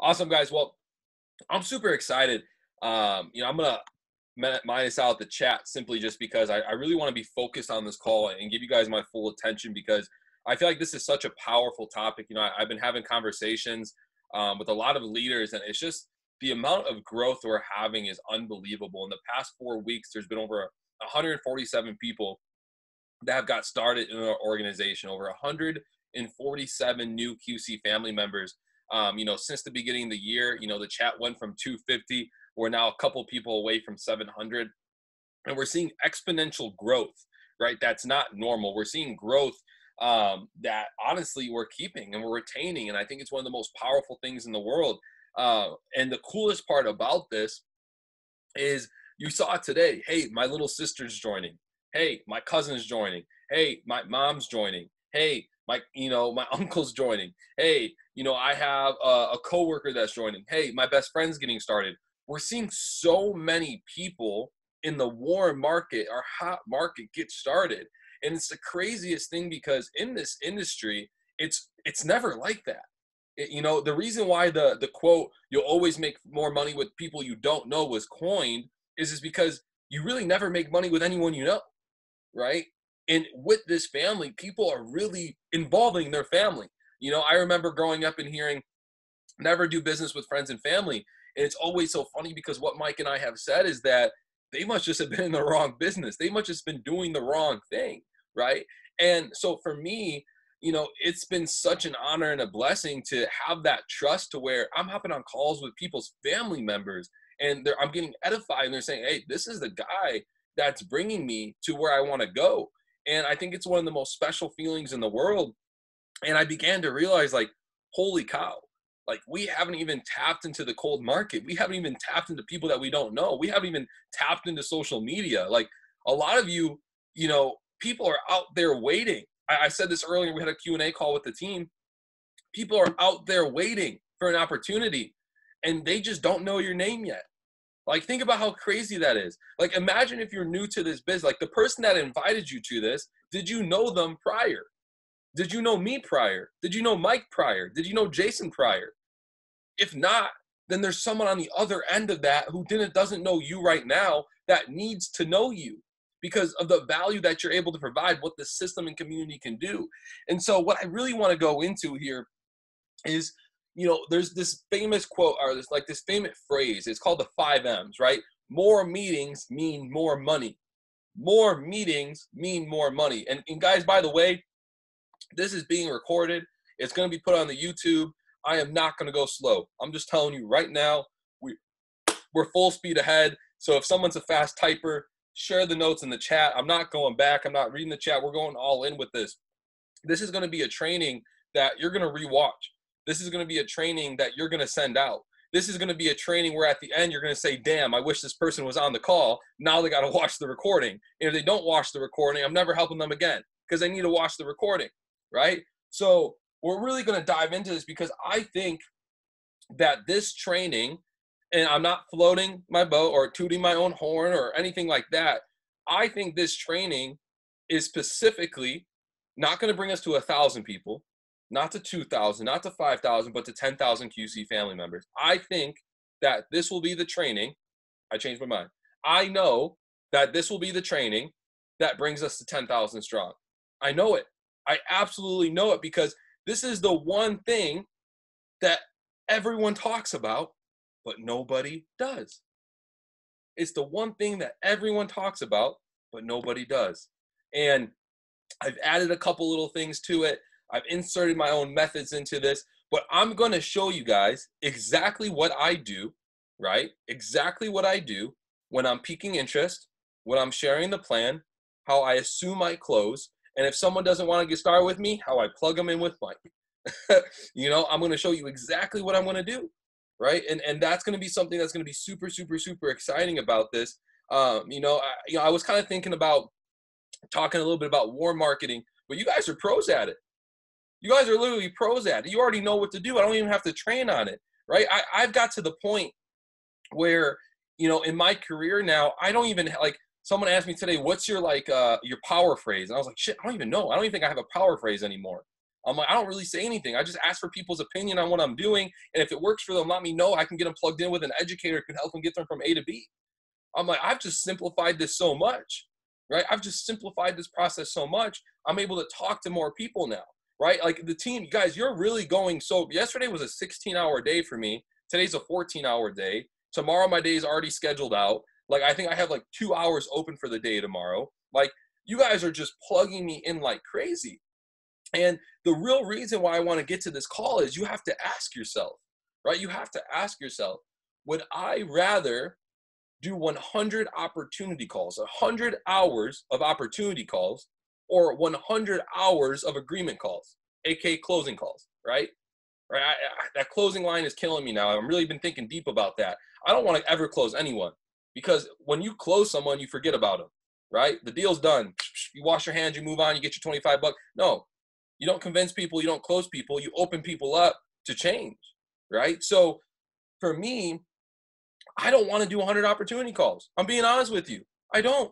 Awesome, guys. Well, I'm super excited. I'm gonna minus out the chat simply just because I really want to be focused on this call and give you guys my full attention because I feel like this is such a powerful topic. I've been having conversations with a lot of leaders, and it's just the amount of growth we're having is unbelievable. In the past 4 weeks, there's been over 147 people that have got started in our organization, over 147 new QC family members. Since the beginning of the year, the chat went from 250. We're now a couple people away from 700. And we're seeing exponential growth, right? That's not normal. We're seeing growth that honestly we're keeping and we're retaining. And I think it's one of the most powerful things in the world. And the coolest part about this is you saw it today. Hey, my little sister's joining. Hey, my cousin's joining. Hey, my mom's joining. Hey, my uncle's joining. Hey, I have a coworker that's joining. Hey, my best friend's getting started. We're seeing so many people in the warm market or hot market get started. And it's the craziest thing because in this industry, it's never like that. The reason why the quote "you'll always make more money with people you don't know" was coined is because you really never make money with anyone you know, right? And with this family, people are really involving their family. I remember growing up and hearing never do business with friends and family. And it's always so funny because what Mike and I have said is that they must just have been in the wrong business. They must just been doing the wrong thing, right? And so for me, it's been such an honor and a blessing to have that trust to where I'm hopping on calls with people's family members and I'm getting edified and they're saying, hey, this is the guy that's bringing me to where I want to go. And I think it's one of the most special feelings in the world. And I began to realize, like, holy cow, like we haven't even tapped into the cold market. We haven't even tapped into people that we don't know. We haven't even tapped into social media. Like a lot of people are out there waiting. I said this earlier. We had a Q&A call with the team. People are out there waiting for an opportunity and they just don't know your name yet. Like, think about how crazy that is. Like, imagine if you're new to this business, like the person that invited you to this, did you know them prior? Did you know me prior? Did you know Mike prior? Did you know Jason prior? If not, then there's someone on the other end of that who doesn't know you right now that needs to know you because of the value that you're able to provide, what the system and community can do. And so what I really want to go into here is, there's this famous quote or this famous phrase. It's called the 5 M's, right? More meetings mean more money. More meetings mean more money. And guys, by the way, this is being recorded. It's going to be put on the YouTube. I am not going to go slow. I'm just telling you right now, we're full speed ahead. So if someone's a fast typer, share the notes in the chat. I'm not going back. I'm not reading the chat. We're going all in with this. This is going to be a training that you're going to rewatch. This is going to be a training that you're going to send out. This is going to be a training where at the end, you're going to say, damn, I wish this person was on the call. Now they got to watch the recording. And if they don't watch the recording, I'm never helping them again because they need to watch the recording, right? So we're really going to dive into this because I think that this training, and I'm not floating my boat or tooting my own horn or anything like that. I think this training is specifically not going to bring us to 1,000 people, not to 2,000, not to 5,000, but to 10,000 QC family members. I think that this will be the training. I changed my mind. I know that this will be the training that brings us to 10,000 strong. I know it. I absolutely know it because this is the one thing that everyone talks about, but nobody does. It's the one thing that everyone talks about, but nobody does. And I've added a couple little things to it. I've inserted my own methods into this, but I'm going to show you guys exactly what I do, right? Exactly what I do when I'm piquing interest, when I'm sharing the plan, how I assume I close, and if someone doesn't want to get started with me, how I plug them in with Mike. I'm going to show you exactly what I'm going to do, right? And that's going to be something that's going to be super, super, super exciting about this. I was kind of thinking about talking a little bit about warm marketing, but you guys are pros at it. You guys are literally pros at it. You already know what to do. I don't even have to train on it, right? I've got to the point where, in my career now, I don't even like, someone asked me today, what's your your power phrase? And I was like, shit, I don't even know. I don't even think I have a power phrase anymore. I'm like, I don't really say anything. I just ask for people's opinion on what I'm doing. And if it works for them, let me know. I can get them plugged in with an educator who can help them get them from A to B. I'm like, I've just simplified this so much, right? I've just simplified this process so much. I'm able to talk to more people now, right? Like the team, guys, you're really going. So yesterday was a 16-hour day for me. Today's a 14-hour day. Tomorrow, my day is already scheduled out. Like, I think I have like 2 hours open for the day tomorrow. Like, you guys are just plugging me in like crazy. And the real reason why I want to get to this call is you have to ask yourself, right? You have to ask yourself, would I rather do 100 opportunity calls, 100 hours of opportunity calls, or 100 hours of agreement calls, aka closing calls, right? Right? That closing line is killing me now. I've really been thinking deep about that. I don't want to ever close anyone, because when you close someone, you forget about them, right? The deal's done. You wash your hands, you move on, you get your 25 bucks. No, you don't convince people, you don't close people, you open people up to change, right? So for me, I don't want to do 100 opportunity calls. I'm being honest with you. I don't.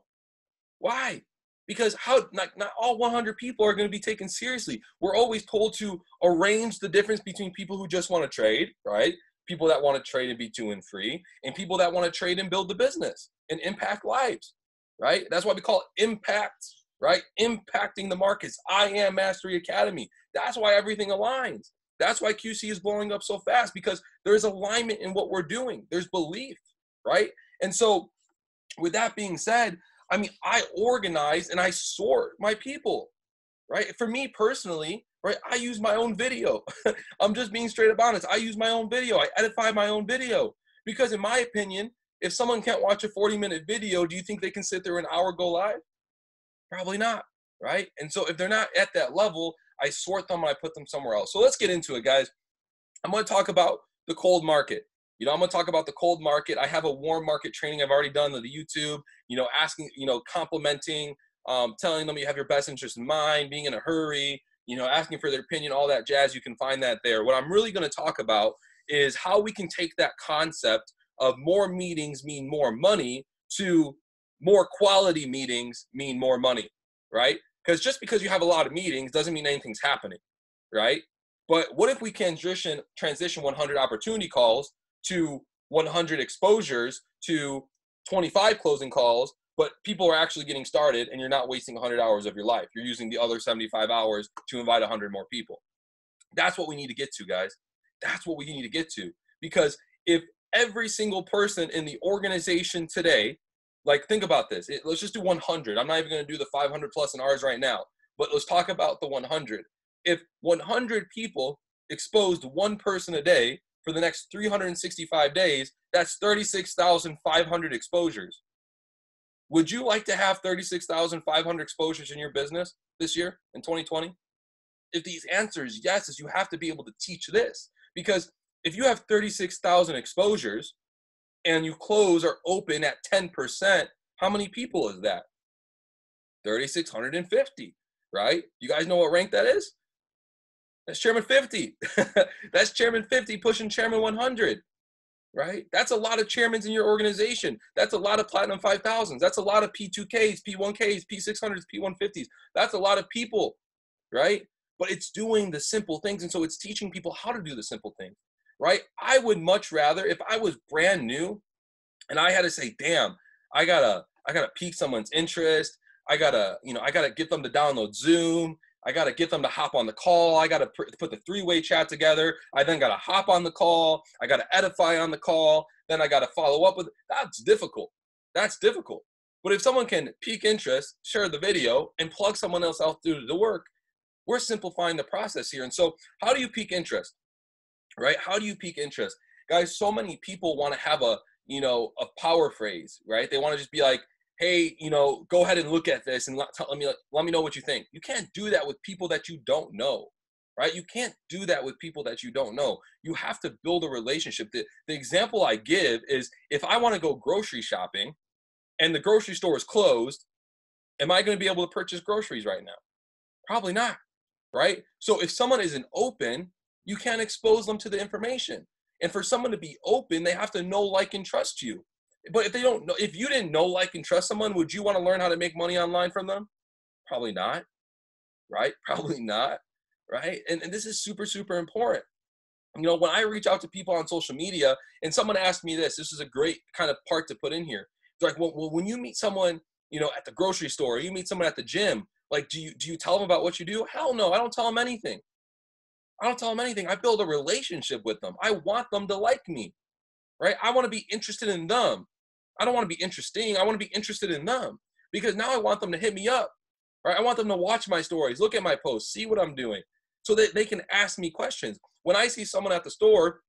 Why? Because not all 100 people are going to be taken seriously. We're always told to arrange the difference between people who just want to trade, right? People that want to trade and be 2 and free, and people that want to trade and build the business and impact lives, right? That's why we call it impact, right? Impacting the markets. I Am Mastery Academy. That's why everything aligns. That's why QC is blowing up so fast, because there's alignment in what we're doing. There's belief, right? And so with that being said, I mean, I organize and I sort my people, right? For me personally, right, I use my own video. I'm just being straight up honest. I use my own video. I edify my own video, because in my opinion, if someone can't watch a 40-minute video, do you think they can sit there an hour, go live? Probably not, right? And so if they're not at that level, I sort them and I put them somewhere else. So let's get into it, guys. I'm going to talk about the cold market. I'm going to talk about the cold market. I have a warm market training I've already done on the YouTube, asking, complimenting, telling them you have your best interest in mind, being in a hurry, asking for their opinion, all that jazz. You can find that there. What I'm really going to talk about is how we can take that concept of more meetings mean more money to more quality meetings mean more money, right? Because just because you have a lot of meetings doesn't mean anything's happening, right? But what if we can transition 100 opportunity calls to 100 exposures to 25 closing calls, but people are actually getting started and you're not wasting 100 hours of your life. You're using the other 75 hours to invite 100 more people. That's what we need to get to, guys. That's what we need to get to. Because if every single person in the organization today, like, think about this. Let's just do 100. I'm not even going to do the 500 plus in ours right now, but let's talk about the 100. If 100 people exposed one person a day for the next 365 days, that's 36,500 exposures. Would you like to have 36,500 exposures in your business this year in 2020? If the answer is yes, is you have to be able to teach this. Because if you have 36,000 exposures and you close or open at 10%, how many people is that? 3,650, right? You guys know what rank that is? That's Chairman 50. That's Chairman 50 pushing Chairman 100, right? That's a lot of chairmans in your organization. That's a lot of Platinum 5000s. That's a lot of P2Ks, P1Ks, P600s, P150s. That's a lot of people, right? But it's doing the simple things. And so it's teaching people how to do the simple things, right? I would much rather, if I was brand new and I had to say, damn, I gotta pique someone's interest. I gotta get them to download Zoom. I got to get them to hop on the call. I got to put the 3-way chat together. I then got to hop on the call. I got to edify on the call. Then I got to follow up with it. That's difficult. That's difficult. But if someone can pique interest, share the video, and plug someone else out through the work, we're simplifying the process here. And so how do you pique interest, right? How do you pique interest? Guys, so many people want to have a power phrase, right? They want to just be like, hey, go ahead and look at this and let me know what you think. You can't do that with people that you don't know, right? You can't do that with people that you don't know. You have to build a relationship. The example I give is, if I want to go grocery shopping and the grocery store is closed, am I going to be able to purchase groceries right now? Probably not, right? So if someone isn't open, you can't expose them to the information. And for someone to be open, they have to know, like, and trust you. But if they don't know, if you didn't know, like, and trust someone, would you want to learn how to make money online from them? Probably not, right? Probably not, right? And this is super, super important. When I reach out to people on social media and someone asked me this is a great kind of part to put in here. They're like, well, when you meet someone, at the grocery store, or you meet someone at the gym, like, do you tell them about what you do? Hell no, I don't tell them anything. I don't tell them anything. I build a relationship with them. I want them to like me, right? I want to be interested in them. I don't want to be interesting. I want to be interested in them because now I want them to hit me up, right? I want them to watch my stories, look at my posts, see what I'm doing so that they can ask me questions. When I see someone at the store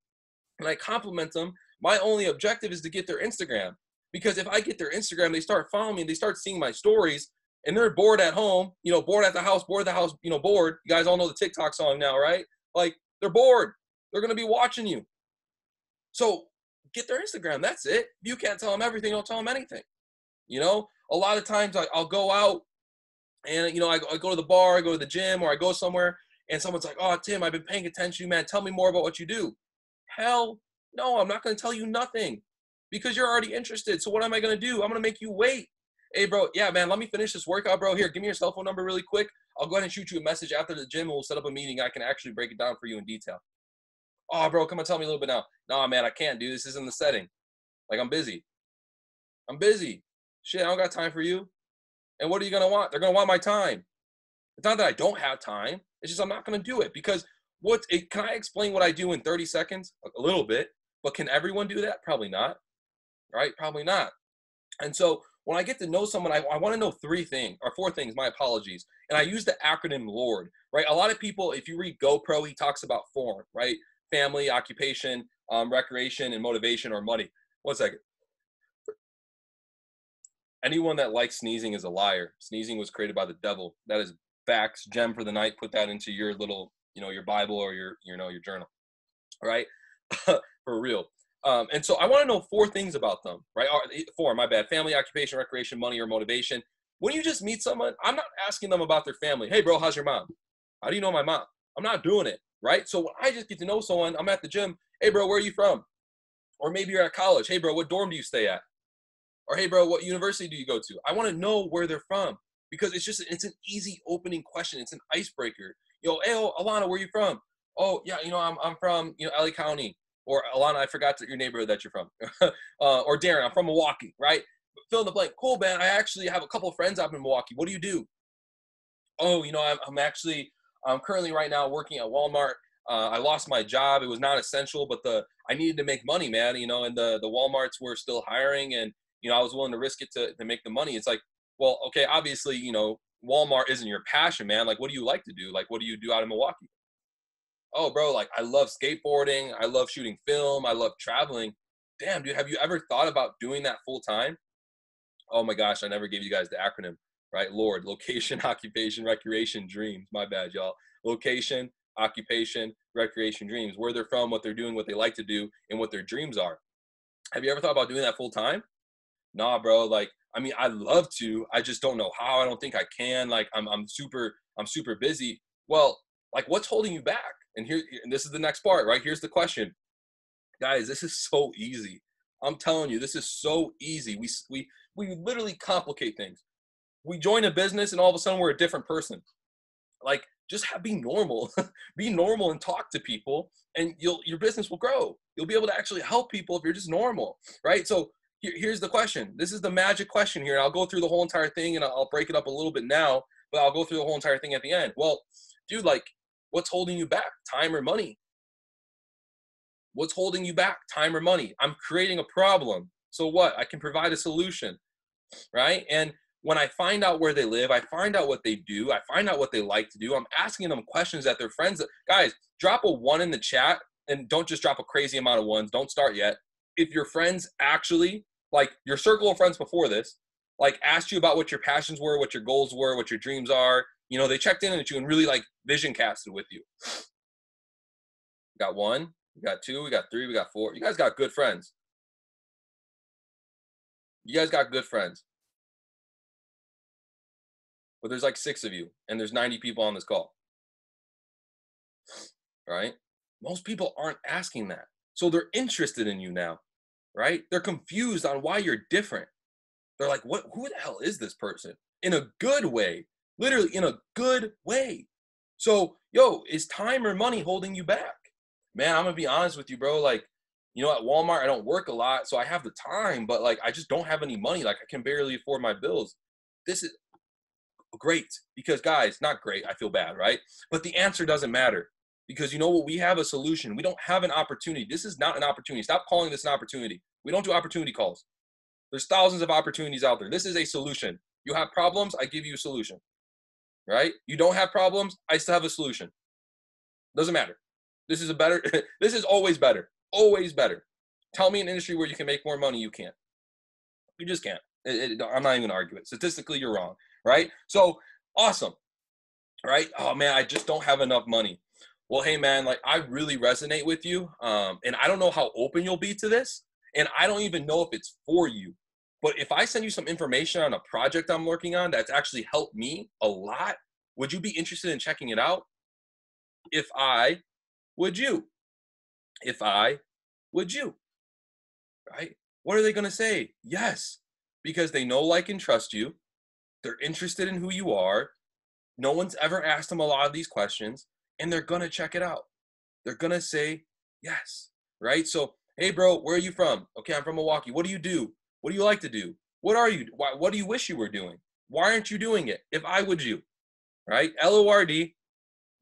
and I compliment them, my only objective is to get their Instagram. Because if I get their Instagram, they start following me, they start seeing my stories, and they're bored at home, bored at the house, bored. You guys all know the TikTok song now, right? Like, they're bored. They're going to be watching you. So get their Instagram. That's it. You can't tell them everything. Don't tell them anything. A lot of times I'll go out and, I go to the bar, I go to the gym, or I go somewhere, and someone's like, oh, Tim, I've been paying attention to you, man. Tell me more about what you do. Hell no, I'm not going to tell you nothing because you're already interested. So what am I going to do? I'm going to make you wait. Hey, bro, yeah, man, let me finish this workout, bro. Here, give me your cell phone number really quick. I'll go ahead and shoot you a message after the gym, and we'll set up a meeting. I can actually break it down for you in detail. Oh, bro, come on, tell me a little bit now. No, man, I can't do this. This isn't the setting. Like, I'm busy. I'm busy. Shit, I don't got time for you. And what are you going to want? They're going to want my time. It's not that I don't have time. It's just I'm not going to do it because can I explain what I do in 30 seconds? A little bit. But can everyone do that? Probably not. Right? Probably not. And so when I get to know someone, I want to know four things, my apologies. And I use the acronym LORD, right? A lot of people, if you read GoPro, he talks about form, right? Family, occupation, recreation, and motivation or money. 1 second. Anyone that likes sneezing is a liar. Sneezing was created by the devil. That is facts. Gem for the night. Put that into your little, your Bible or your journal. All right? For real. And so I want to know 4 things about them, right? Four, my bad. Family, occupation, recreation, money, or motivation. When you just meet someone, I'm not asking them about their family. Hey, bro, how's your mom? How do you know my mom? I'm not doing it, right? So when I just get to know someone, I'm at the gym. Hey, bro, where are you from? Or maybe you're at college. Hey, bro, what dorm do you stay at? Or, hey, bro, what university do you go to? I want to know where they're from because it's an easy opening question. It's an icebreaker. Hey, Alana, where are you from? Oh, yeah, I'm from, LA County. Or Alana, I forgot your neighborhood that you're from. Or Darren, I'm from Milwaukee, right? Fill in the blank. Cool, man. I actually have a couple of friends up in Milwaukee. What do you do? Oh, I'm currently right now working at Walmart. I lost my job. It was not essential, but I needed to make money, man. And the Walmarts were still hiring, and I was willing to risk it to make the money. It's like, well, okay, obviously, Walmart isn't your passion, man. Like, what do you like to do? Like, what do you do out in Milwaukee? Oh, bro, like, I love skateboarding. I love shooting film. I love traveling. Damn, dude, have you ever thought about doing that full time? Oh my gosh, I never gave you guys the acronym, right? LORD, location, occupation, recreation, dreams. My bad, y'all. Location, occupation, recreation, dreams. Where they're from, what they're doing, what they like to do, and what their dreams are. Have you ever thought about doing that full time? Nah, bro. Like, I mean, I'd love to. I just don't know how. I don't think I can. Like, I'm super busy. Well, like, what's holding you back? And this is the next part, right? Here's the question. Guys, this is so easy. I'm telling you, this is so easy. We literally complicate things. We join a business and all of a sudden we're a different person. Like, just be normal. Be normal and talk to people, and your business will grow. You'll be able to actually help people if you're just normal, right? So here's the question. This is the magic question here. I'll go through the whole entire thing, and I'll break it up a little bit now, but I'll go through the whole entire thing at the end. Well, dude, like, what's holding you back? Time or money? What's holding you back? Time or money? I'm creating a problem. So what? I can provide a solution, right? And when I find out where they live, I find out what they do, I find out what they like to do. I'm asking them questions that their friends, guys, drop a 1 in the chat, and don't just drop a crazy amount of ones. Don't start yet. If your friends actually, like your circle of friends before this, like asked you about what your passions were, what your goals were, what your dreams are, they checked in at you and really like vision casted with you. We got 1, we got 2, we got 3, we got 4. You guys got good friends. You guys got good friends. But there's like 6 of you, and there's 90 people on this call. Right? Most people aren't asking that. So they're interested in you now, right? They're confused on why you're different. They're like, who the hell is this person? In a good way, literally in a good way. So Yo, is time or money holding you back? Man, I'm gonna be honest with you, bro. Like, at Walmart, I don't work a lot, so I have the time, but like, I just don't have any money. Like, I can barely afford my bills. This is great because, guys, not great. I feel bad, right? But the answer doesn't matter because you know what? We have a solution. We don't have an opportunity. This is not an opportunity. Stop calling this an opportunity. We don't do opportunity calls. There's thousands of opportunities out there. This is a solution. You have problems, I give you a solution, right? You don't have problems, I still have a solution. Doesn't matter. This is a better, this is always better. Always better. Tell me an industry where you can make more money, you can't. You just can't. I'm not even gonna argue it. Statistically, you're wrong, right? So awesome, right? Oh man, I just don't have enough money. Well, hey man, like I really resonate with you, and I don't know how open you'll be to this, and I don't even know if it's for you. But if I send you some information on a project I'm working on that's actually helped me a lot, would you be interested in checking it out? If I would you? If I would you? Right? What are they going to say? Yes, because they know, like, and trust you. They're interested in who you are. No one's ever asked them a lot of these questions, and they're going to check it out. They're going to say yes, right? So, hey, bro, where are you from? Okay, I'm from Milwaukee. What do you do? What do you like to do? What are you? What do you wish you were doing? Why aren't you doing it? If I would you, right? LORD,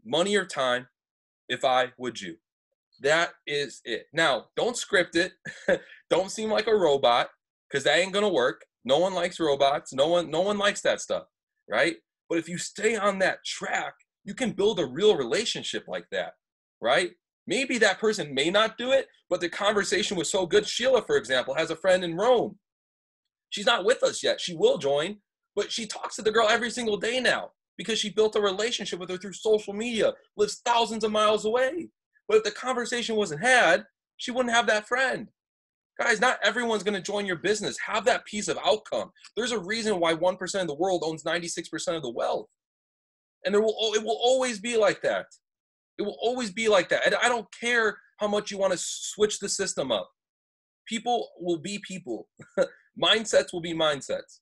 money or time, if I would you. That is it. Now, don't script it. Don't seem like a robot because that ain't gonna work. No one likes robots. No one likes that stuff, right? But if you stay on that track, you can build a real relationship like that, right? Maybe that person may not do it, but the conversation was so good. Sheila, for example, has a friend in Rome. She's not with us yet. She will join, but she talks to the girl every single day now because she built a relationship with her through social media, lives thousands of miles away. But if the conversation wasn't had, she wouldn't have that friend. Guys, not everyone's going to join your business. Have that piece of outcome. There's a reason why 1% of the world owns 96% of the wealth. And it will always be like that. It will always be like that. And I don't care how much you want to switch the system up. People will be people. Mindsets will be mindsets,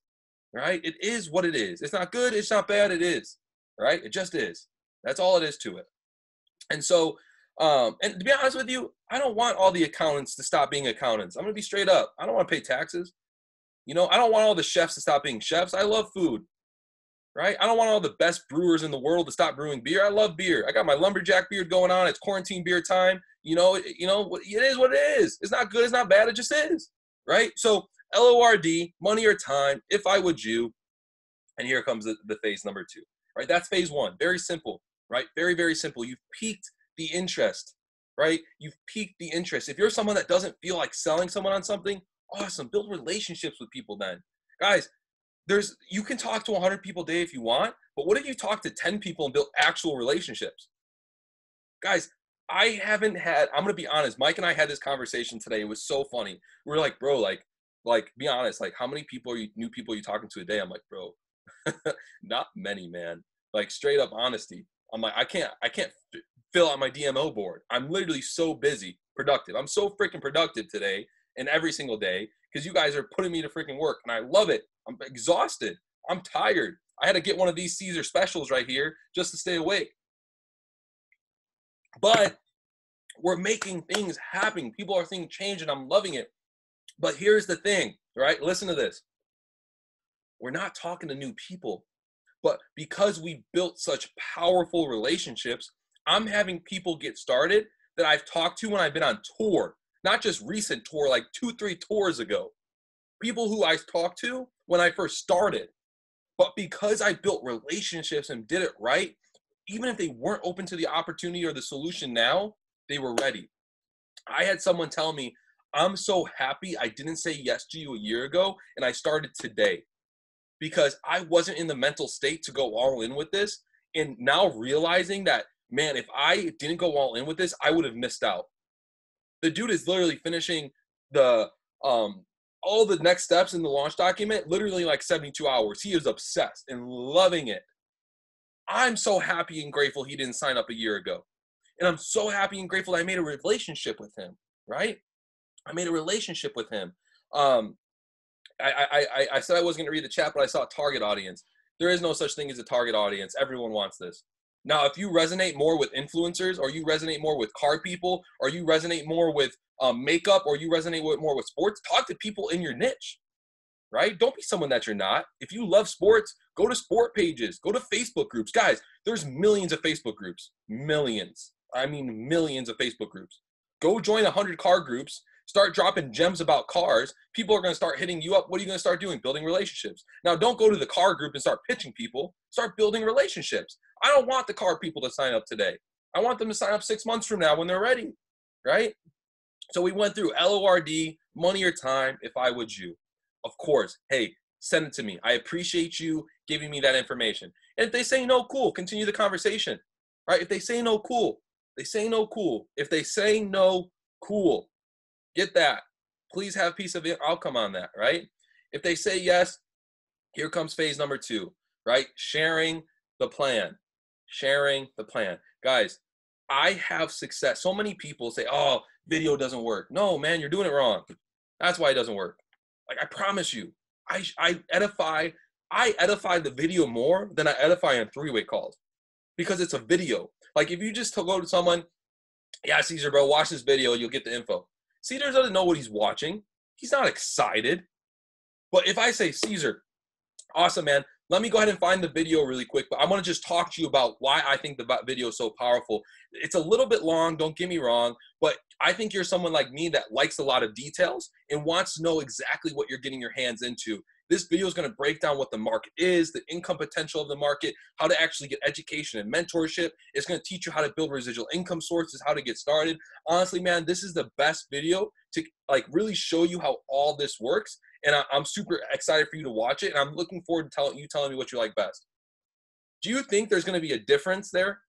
right? It is what it is. It's not good. It's not bad. It is, right? It just is. That's all it is to it. And so, and to be honest with you, I don't want all the accountants to stop being accountants. I'm going to be straight up. I don't want to pay taxes. I don't want all the chefs to stop being chefs. I love food, right? I don't want all the best brewers in the world to stop brewing beer. I love beer. I got my lumberjack beard going on. It's quarantine beer time. It is what it is. It's not good. It's not bad. It just is, right? So LORD, money or time, if I would you, and here comes the phase number 2, right? That's phase 1. Very simple, right? Very, very simple. You've piqued the interest, right? You've piqued the interest. If you're someone that doesn't feel like selling someone on something, awesome. Build relationships with people then. Guys, you can talk to 100 people a day if you want, but what if you talk to 10 people and build actual relationships? Guys, I'm going to be honest, Mike and I had this conversation today. It was so funny. We were like, bro, like, be honest, like, how many new people are you talking to a day? I'm like, bro, not many, man. Like, straight up honesty. I'm like, I can't fill out my DMO board. I'm literally so busy, productive. I'm so freaking productive today and every single day because you guys are putting me to freaking work, and I love it. I'm exhausted. I'm tired. I had to get one of these Caesar specials right here just to stay awake. But we're making things happen. People are seeing change, and I'm loving it. But here's the thing, right? Listen to this. We're not talking to new people, but because we built such powerful relationships, I'm having people get started that I've talked to when I've been on tour, not just recent tour, like 2-3 tours ago. People who I talked to when I first started. But because I built relationships and did it right, even if they weren't open to the opportunity or the solution now, they were ready. I had someone tell me, I'm so happy I didn't say yes to you a year ago and I started today because I wasn't in the mental state to go all in with this. And now realizing that, man, if I didn't go all in with this, I would have missed out. The dude is literally finishing the all the next steps in the launch document, literally like 72 hours. He is obsessed and loving it. I'm so happy and grateful he didn't sign up a year ago. And I'm so happy and grateful that I made a relationship with him, right? I made a relationship with him. I said I wasn't going to read the chat, but I saw a target audience. There is no such thing as a target audience. Everyone wants this. Now, if you resonate more with influencers, or you resonate more with car people, or you resonate more with makeup, or you resonate more with sports, talk to people in your niche, right? Don't be someone that you're not. If you love sports, go to sport pages, go to Facebook groups. Guys, there's millions of Facebook groups. Millions. I mean, millions of Facebook groups. Go join 100 car groups. Start dropping gems about cars. People are going to start hitting you up. What are you going to start doing? Building relationships. Now, don't go to the car group and start pitching people. Start building relationships. I don't want the car people to sign up today. I want them to sign up 6 months from now when they're ready, right? So we went through LORD, money or time, if I would you. Of course, hey, send it to me. I appreciate you giving me that information. And if they say no, cool, continue the conversation, right? If they say no, cool. They say no, cool. If they say no, cool. Get that. Please have piece of outcome on that, right? If they say yes, here comes phase number 2, right? Sharing the plan. Sharing the plan. Guys, I have success. So many people say, oh, video doesn't work. No, man, you're doing it wrong. That's why it doesn't work. Like, I promise you, I edify the video more than I edify on three-way calls, because it's a video. Like, if you just go to someone, yeah, Caesar, bro, watch this video, you'll get the info. Caesar doesn't know what he's watching. He's not excited. But if I say, Caesar, awesome, man, let me go ahead and find the video really quick, but I want to just talk to you about why I think the video is so powerful. It's a little bit long, don't get me wrong, but I think you're someone like me that likes a lot of details and wants to know exactly what you're getting your hands into. This video is going to break down what the market is, the income potential of the market, how to actually get education and mentorship. It's going to teach you how to build residual income sources, how to get started. Honestly, man, this is the best video to like really show you how all this works. And I'm super excited for you to watch it. And I'm looking forward to telling me what you like best. Do you think there's going to be a difference there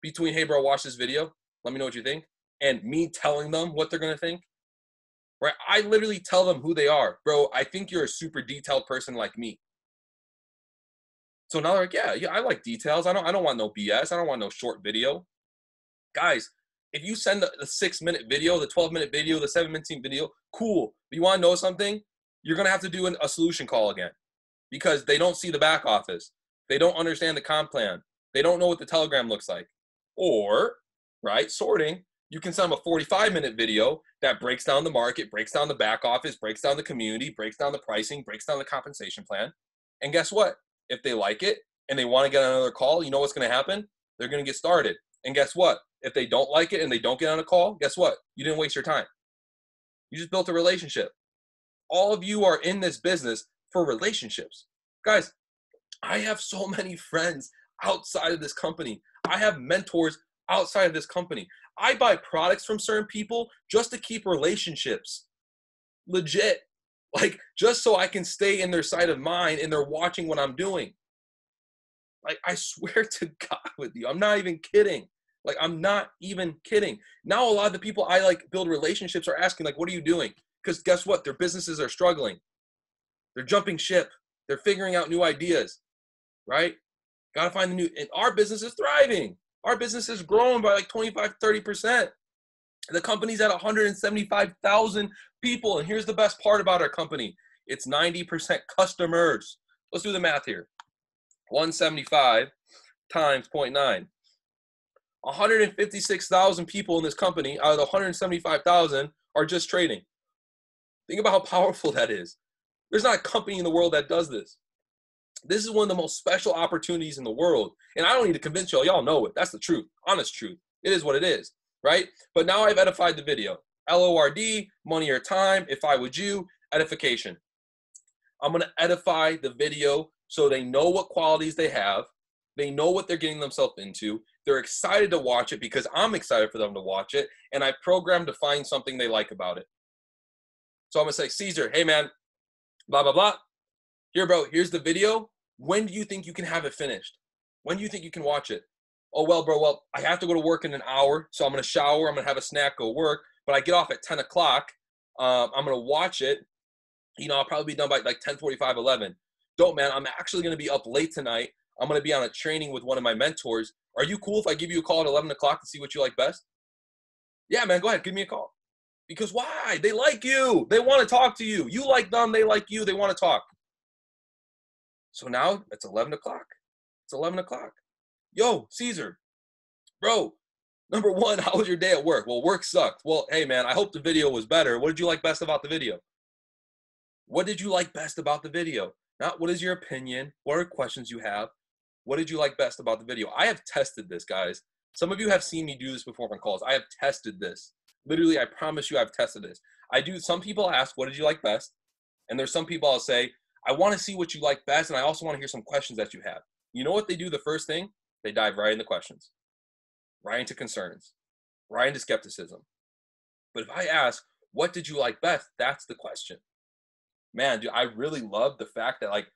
between, hey, bro, watch this video, let me know what you think, and me telling them what they're going to think? Right? I literally tell them who they are. Bro, I think you're a super detailed person like me. So now they're like, yeah, I like details. I don't want no BS. I don't want no short video. Guys, if you send the 6-minute video, the 12-minute video, the 7-minute video, cool. But you want to know something? You're going to have to do a solution call again, because they don't see the back office. They don't understand the comp plan. They don't know what the Telegram looks like. Or, right, sorting, you can send them a 45-minute video that breaks down the market, breaks down the back office, breaks down the community, breaks down the pricing, breaks down the compensation plan. And guess what? If they like it and they want to get on another call, you know what's going to happen? They're going to get started. And guess what? If they don't like it and they don't get on a call, guess what? You didn't waste your time. You just built a relationship. All of you are in this business for relationships. Guys, I have so many friends outside of this company. I have mentors outside of this company. I buy products from certain people just to keep relationships. Legit. Like, just so I can stay in their side of mind and they're watching what I'm doing. Like, I swear to God with you, I'm not even kidding. Like, I'm not even kidding. Now, a lot of the people I like build relationships are asking, like, what are you doing? Because guess what? Their businesses are struggling. They're jumping ship. They're figuring out new ideas, right? Got to find the new, and our business is thriving. Our business is growing by like 25, 30%. The company's at 175,000 people. And here's the best part about our company. It's 90% customers. Let's do the math here. 175 times 0.9. 156,000 people in this company out of the 175,000 are just trading. Think about how powerful that is. There's not a company in the world that does this. This is one of the most special opportunities in the world. And I don't need to convince y'all. Y'all know it. That's the truth. Honest truth. It is what it is, right? But now I've edified the video. LORD, money or time, if I would you, edification. I'm going to edify the video so they know what qualities they have. They know what they're getting themselves into. They're excited to watch it because I'm excited for them to watch it. And I programmed to find something they like about it. So I'm going to say, Caesar, hey, man, blah, blah, blah. Here, bro, here's the video. When do you think you can have it finished? When do you think you can watch it? Oh, well, bro, well, I have to go to work in an hour. So I'm going to shower. I'm going to have a snack, go work. But I get off at 10 o'clock. I'm going to watch it. You know, I'll probably be done by like 10:45, 11. Dope, man. I'm actually going to be up late tonight. I'm going to be on a training with one of my mentors. Are you cool if I give you a call at 11 o'clock to see what you like best? Yeah, man, go ahead. Give me a call. Because why? They like you. They want to talk to you. You like them. They like you. They want to talk. So now it's 11 o'clock. It's 11 o'clock. Yo, Caesar, bro, number one, how was your day at work? Well, work sucked. Well, hey, man, I hope the video was better. What did you like best about the video? What did you like best about the video? Not what is your opinion? What are questions you have? What did you like best about the video? I have tested this, guys. Some of you have seen me do this before on calls. I have tested this. Literally, I promise you I've tested this. I do. Some people ask, what did you like best? And there's some people I'll say, I want to see what you like best, and I also want to hear some questions that you have. You know what they do the first thing? They dive right into questions, right into concerns, right into skepticism. But if I ask, what did you like best? That's the question. Man, dude, I really love the fact that, like,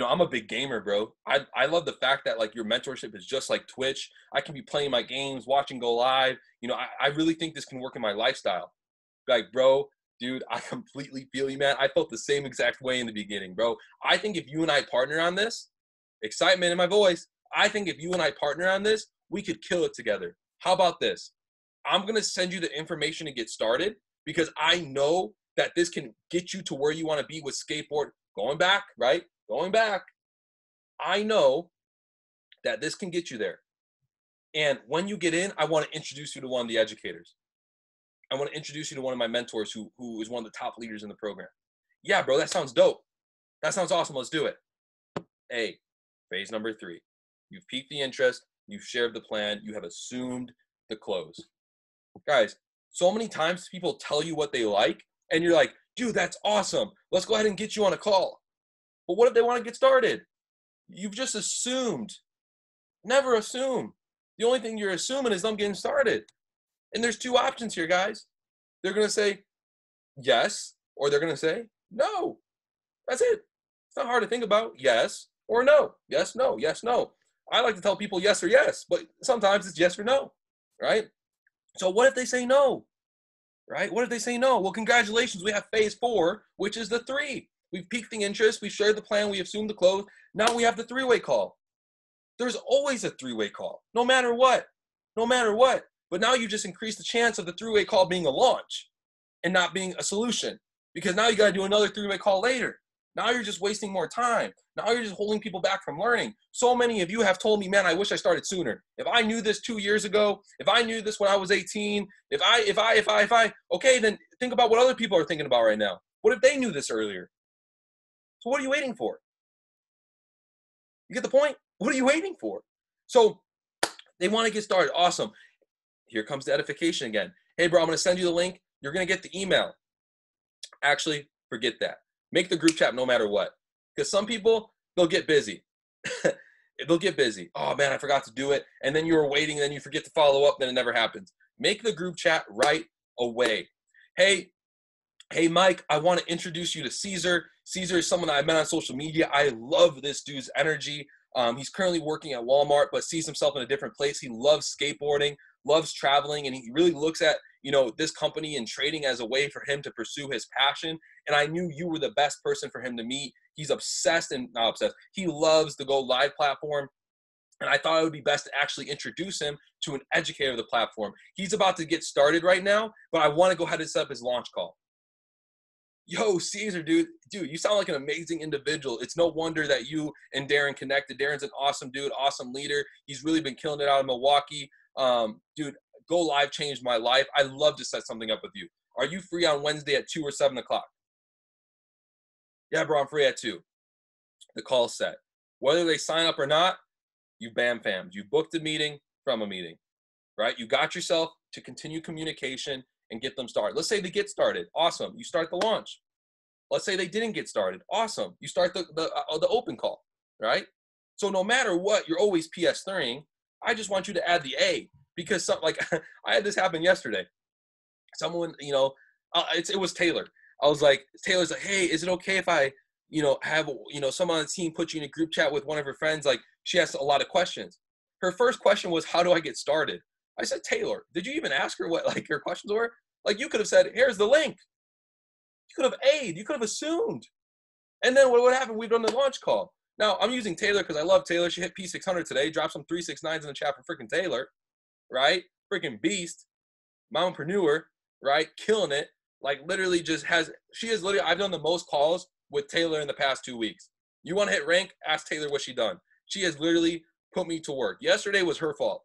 I'm a big gamer, bro. I love the fact that, like, your mentorship is just like Twitch. I can be playing my games, watching go live. I really think this can work in my lifestyle. Like, bro, dude, I completely feel you, man. I felt the same exact way in the beginning, bro. I think if you and I partner on this, excitement in my voice, I think if you and I partner on this, we could kill it together. How about this? I'm going to send you the information to get started because I know that this can get you to where you want to be with skateboard. Going back, right? Going back. I know that this can get you there. And when you get in, I want to introduce you to one of the educators. I want to introduce you to one of my mentors who is one of the top leaders in the program. Yeah, bro, that sounds dope. That sounds awesome. Let's do it. Hey, phase number 3. You've piqued the interest. You've shared the plan. You have assumed the close. Guys, so many times people tell you what they like, and you're like, dude, that's awesome. Let's go ahead and get you on a call. But what if they want to get started? You've just assumed. Never assume. The only thing you're assuming is them getting started. And there's 2 options here, guys. They're going to say yes, or they're going to say no. That's it. It's not hard to think about. Yes or no. Yes, no. Yes, no. I like to tell people yes or yes, but sometimes it's yes or no, right? So what if they say no, right? What if they say no? Well, congratulations. We have phase 4, which is the 3. We've piqued the interest. We've shared the plan. We assumed the close. Now we have the 3-way call. There's always a 3-way call, no matter what. No matter what. But now you just increase the chance of the 3-way call being a launch and not being a solution, because now you got to do another 3-way call later. Now you're just wasting more time. Now you're just holding people back from learning. So many of you have told me, man, I wish I started sooner. If I knew this 2 years ago, if I knew this when I was 18, okay, then think about what other people are thinking about right now. What if they knew this earlier? So what are you waiting for? You get the point? What are you waiting for? So they want to get started. Awesome. Here comes the edification again. Hey, bro, I'm going to send you the link. You're going to get the email. Actually, forget that. Make the group chat no matter what. Because some people, they'll get busy. They'll get busy. Oh, man, I forgot to do it. And then you were waiting, and then you forget to follow up, then it never happens. Make the group chat right away. Hey, Mike, I want to introduce you to Caesar. Caesar is someone that I met on social media. I love this dude's energy. He's currently working at Walmart, but sees himself in a different place. He loves skateboarding, loves traveling, and he really looks at, this company and trading as a way for him to pursue his passion. And I knew you were the best person for him to meet. He's obsessed and not obsessed. He loves the Go Live platform. And I thought it would be best to actually introduce him to an educator of the platform. He's about to get started right now, but I want to go ahead and set up his launch call. Yo, Caesar, dude, you sound like an amazing individual. It's no wonder that you and Darren connected. Darren's an awesome dude, awesome leader. He's really been killing it out of Milwaukee. Dude, Go Live changed my life. I'd love to set something up with you. Are you free on Wednesday at 2 or 7 o'clock? Yeah, bro, I'm free at 2. The call's set. Whether they sign up or not, you bam-fammed. You booked a meeting from a meeting, right? You got yourself to continue communication and get them started. Let's say they get started. Awesome. You start the launch. Let's say they didn't get started. Awesome. You start the open call, right? So no matter what, you're always PS3ing. I just want you to add the A, because I had this happen yesterday. Someone, it was Taylor. I was like, Taylor's like, hey, is it okay if I, have, someone on the team put you in a group chat with one of her friends? Like, she has a lot of questions. Her first question was, how do I get started? I said, Taylor, did you even ask her what her questions were? You could have said, here's the link. You could have A'd. You could have assumed. And then what would happen? We've done the launch call. Now, I'm using Taylor because I love Taylor. She hit P600 today. Dropped some 369s in the chat for freaking Taylor, right? Freaking beast. Mountainpreneur, right? Killing it. Literally I've done the most calls with Taylor in the past 2 weeks. You want to hit rank? Ask Taylor what she done. She has literally put me to work. Yesterday was her fault.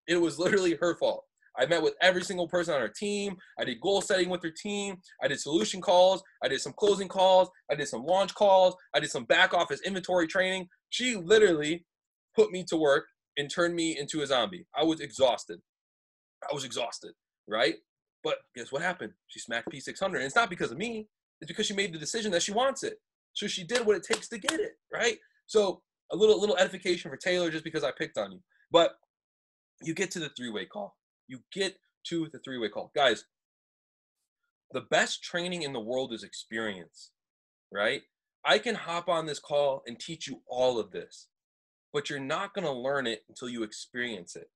It was literally her fault. I met with every single person on her team. I did goal setting with her team. I did solution calls. I did some closing calls. I did some launch calls. I did some back office inventory training. She literally put me to work and turned me into a zombie. I was exhausted. Right? But guess what happened? She smacked P600. And it's not because of me. It's because she made the decision that she wants it. So she did what it takes to get it, right? So a little edification for Taylor just because I picked on you. But you get to the three-way call. Guys, the best training in the world is experience, right? I can hop on this call and teach you all of this, but you're not going to learn it until you experience it.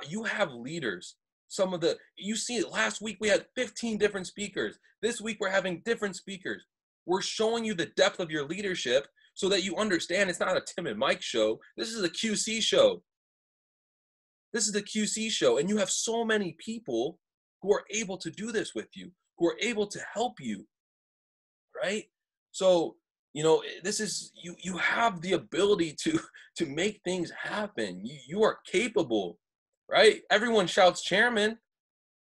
You have leaders. You see it last week, we had 15 different speakers. This week, we're having different speakers. We're showing you the depth of your leadership so that you understand it's not a Tim and Mike show. This is a QC show. And you have so many people who are able to do this with you, who are able to help you, right? So, this is, you have the ability to make things happen. You are capable, right? Everyone shouts chairman.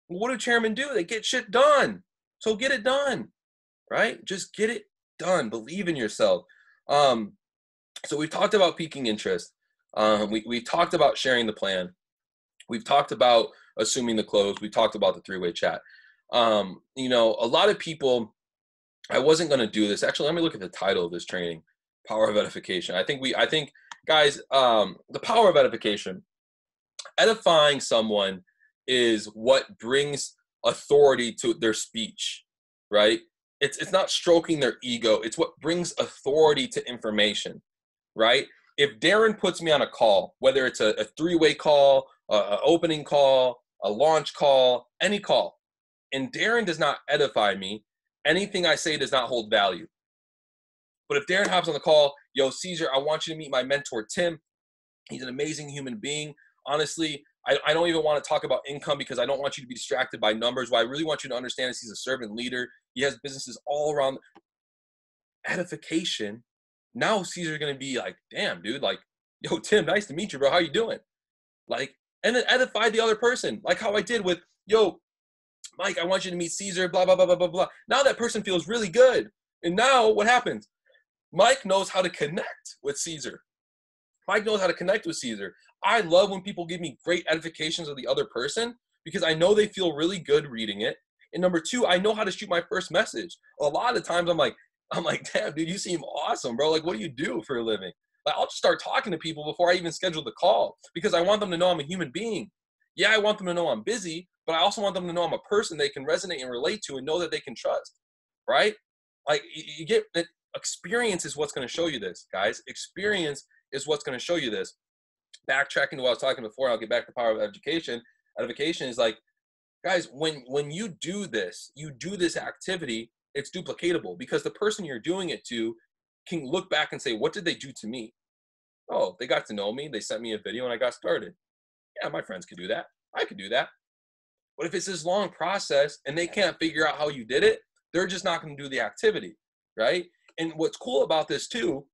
What do chairmen do? They get shit done. So get it done, right? Just get it done. Believe in yourself. So we've talked about piquing interest. We talked about sharing the plan. We've talked about assuming the close. We talked about the three-way chat. A lot of people, I wasn't going to do this. Actually, let me look at the title of this training, Power of Edification. I think guys, the power of edification, edifying someone is what brings authority to their speech, right? It's not stroking their ego. It's what brings authority to information, right? If Darren puts me on a call, whether it's a three-way call, an opening call, a launch call, any call, and Darren does not edify me, anything I say does not hold value. But if Darren hops on the call, yo, Caesar, I want you to meet my mentor, Tim. He's an amazing human being. Honestly, I don't even want to talk about income because I don't want you to be distracted by numbers. What I really want you to understand is he's a servant leader. He has businesses all around. Edification. Now Caesar's going to be like, damn, dude, like, yo, Tim, nice to meet you, bro. How you doing? Like, and then edify the other person, like how I did with, yo, Mike, I want you to meet Caesar, blah, blah, blah, blah, blah, blah. Now that person feels really good. And now what happens? Mike knows how to connect with Caesar. I love when people give me great edifications of the other person because I know they feel really good reading it. And number two, I know how to shoot my first message. A lot of times I'm like, damn, dude, you seem awesome, bro. Like, what do you do for a living? Like, I'll just start talking to people before I even schedule the call because I want them to know I'm a human being. Yeah, I want them to know I'm busy, but I also want them to know I'm a person they can resonate and relate to and know that they can trust, right? Like, you get that. Experience is what's going to show you this, guys. Experience is what's going to show you this. Backtracking to what I was talking before, I'll get back to power of education. Edification is like, guys, when you do this activity, it's duplicatable because the person you're doing it to can look back and say, what did they do to me? Oh, they got to know me. They sent me a video and I got started. Yeah, my friends could do that. I could do that. But if it's this long process and they can't figure out how you did it, they're just not going to do the activity, right? And what's cool about this too